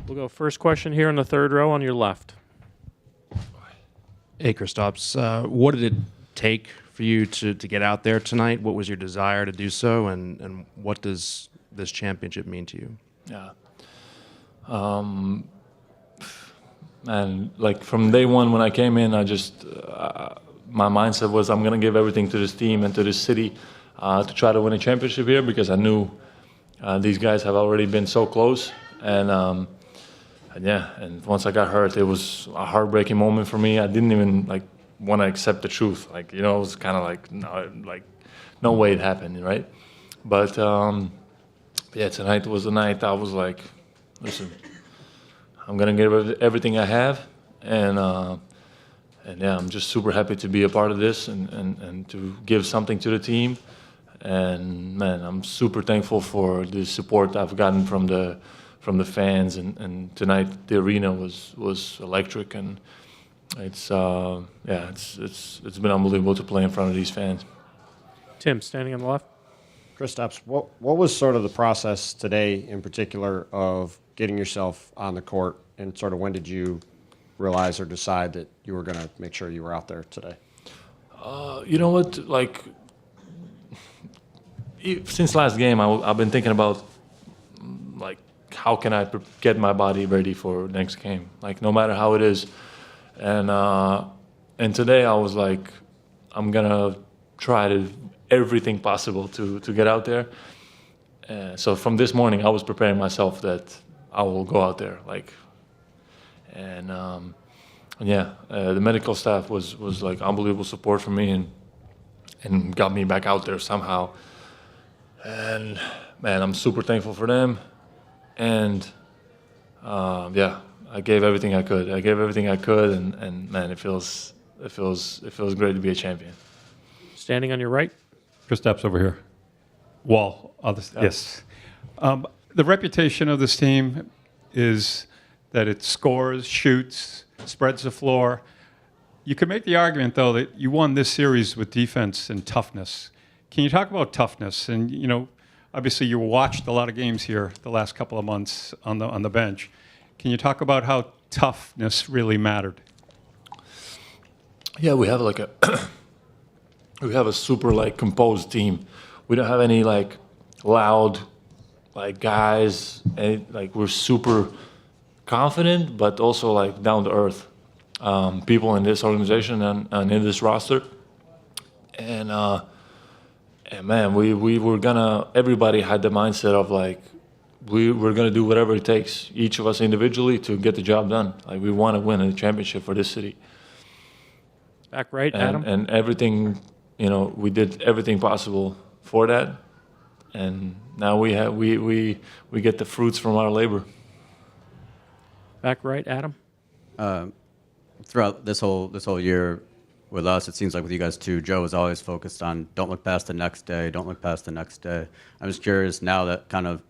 We'll go first question here in the third row on your left. Hey, Kristaps, what did it take for you to get out there tonight? What was your desire to do so, and what does this championship mean to you? Yeah. And like from day one when I came in, I just my mindset was I'm going to give everything to this team and to this city to try to win a championship here, because I knew these guys have already been so close. And yeah, and once I got hurt, it was a heartbreaking moment for me. I didn't even like want to accept the truth. Like, you know, it was kind of like no way it happened, right? But yeah, tonight was the night I was like, listen, I'm gonna give everything I have, and yeah, I'm just super happy to be a part of this and to give something to the team. And man, I'm super thankful for the support I've gotten from the fans, and tonight the arena was electric, and it's yeah, it's been unbelievable to play in front of these fans. Tim, standing on the left. Kristaps, what was sort of the process today in particular of getting yourself on the court, and sort of when did you realize or decide that you were going to make sure you were out there today? You know what, like since last game, I've been thinking about like how can I get my body ready for next game, like no matter how it is, and today I was like, I'm gonna try to everything possible to get out there. So from this morning, I was preparing myself that I will go out there, like, and yeah, the medical staff was like unbelievable support for me and got me back out there somehow. And man, I'm super thankful for them. And yeah, I gave everything I could. And man, it feels great to be a champion. Standing on your right. Kristaps over here. Wall. Yes. The reputation of this team is that it scores, shoots, spreads the floor. You could make the argument, though, that you won this series with defense and toughness. Can you talk about toughness? And, you know, obviously you watched a lot of games here the last couple of months on the bench. Can you talk about how toughness really mattered? Yeah, we have like we have a super like composed team. We don't have any like loud like guys, and like we're super confident, but also like down to earth people in this organization and in this roster. And man, we were gonna. Everybody had the mindset of like we're gonna do whatever it takes, each of us individually, to get the job done. Like we want to win a championship for this city. Back right, Adam. And everything, you know, we did everything possible for that, and now we get the fruits from our labor. Back right, Adam. Throughout this whole year with us, it seems like with you guys too, Joe is always focused on don't look past the next day, don't look past the next day. I'm just curious now that kind of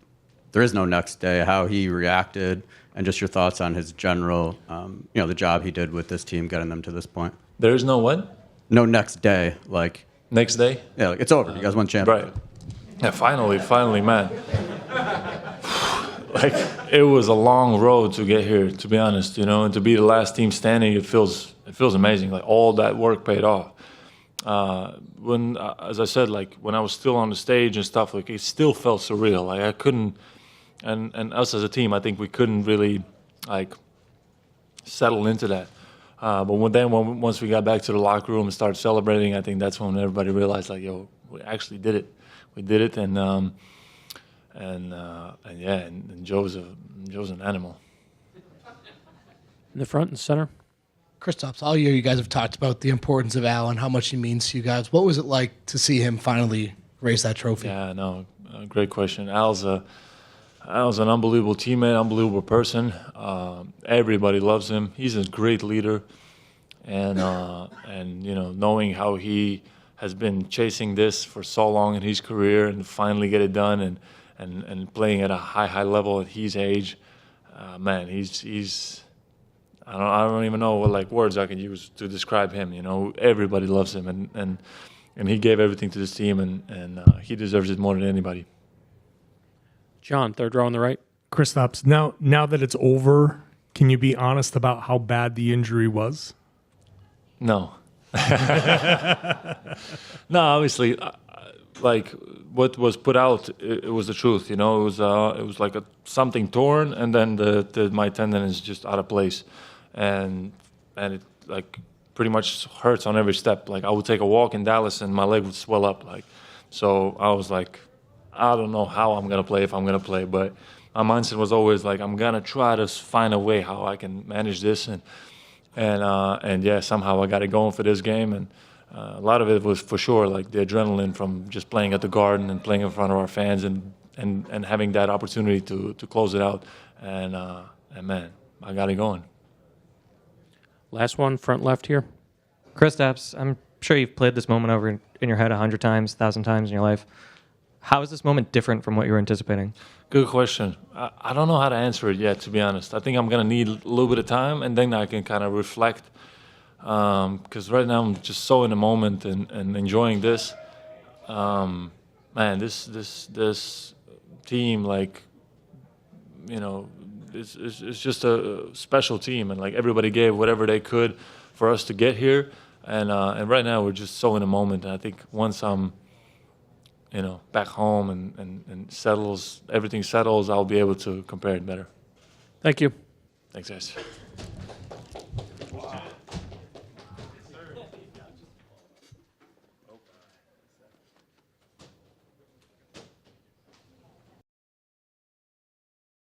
there is no next day, how he reacted, and just your thoughts on his general, you know, the job he did with this team, getting them to this point. There is no what? No next day, like next day. Yeah, like it's over. You guys won championship. Right. Yeah, finally, man. Like it was a long road to get here, to be honest, you know, and to be the last team standing, it feels amazing. Like all that work paid off. When, as I said, like when I was still on the stage and stuff, like it still felt surreal. Like I couldn't, and us as a team, I think we couldn't really like settle into that. But once we got back to the locker room and started celebrating, I think that's when everybody realized, like, yo, we actually did it. We did it, and yeah, and Joe's an animal. In the front and center. Kristaps, all year you guys have talked about the importance of Al and how much he means to you guys. What was it like to see him finally raise that trophy? Yeah, no, great question. Al's an unbelievable teammate, unbelievable person. Everybody loves him. He's a great leader, and you know, knowing how he has been chasing this for so long in his career and finally get it done, and playing at a high level at his age, man, he's I don't even know what like words I can use to describe him. You know, everybody loves him, and he gave everything to this team, and he deserves it more than anybody. John, third row on the right. Kristaps, now that it's over, can you be honest about how bad the injury was? No. No, obviously, like what was put out, it was the truth. It was like something torn, and then my tendon is just out of place, and it like pretty much hurts on every step. Like I would take a walk in Dallas, and my leg would swell up. Like, so I was like, I don't know how I'm gonna play if I'm gonna play, but my mindset was always like, I'm gonna try to find a way how I can manage this, and yeah, somehow I got it going for this game, and a lot of it was for sure like the adrenaline from just playing at the Garden and playing in front of our fans, and having that opportunity to close it out, and man, I got it going. Last one, front left here. Kristaps, I'm sure you've played this moment over in your head 100 times, 1,000 times in your life. How is this moment different from what you were anticipating? Good question. I don't know how to answer it yet, to be honest. I think I'm going to need a little bit of time, and then I can kind of reflect. Because right now I'm just so in the moment and enjoying this. Man, this team, like, it's just a special team, and like everybody gave whatever they could for us to get here. And right now we're just so in the moment. And I think once I'm back home and everything settles, I'll be able to compare it better. Thank you. Thanks, guys.